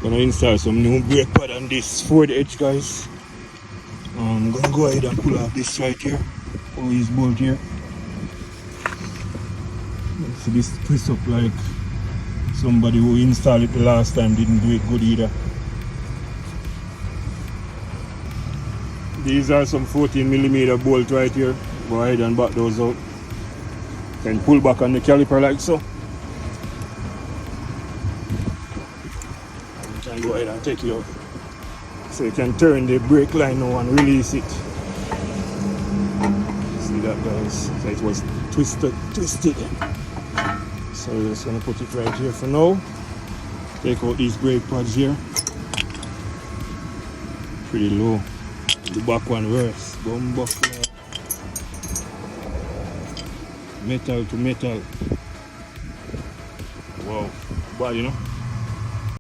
Gonna install some new brake pad on this Ford Edge, guys. I'm gonna go ahead and pull off this right here. Pull this bolt here. See, this twist up like somebody who installed it the last time didn't do it good either. These are some 14mm bolt right here. Go ahead and back those out. Then pull back on the caliper like so. And you can go ahead and take it out. So you can turn the brake line now and release it. See that, guys? So it was twisted. So we're just gonna put it right here for now. Take out these brake pads here. Pretty low. The back one worse. Bumbuckler. Metal to metal. Wow. Bad, you know?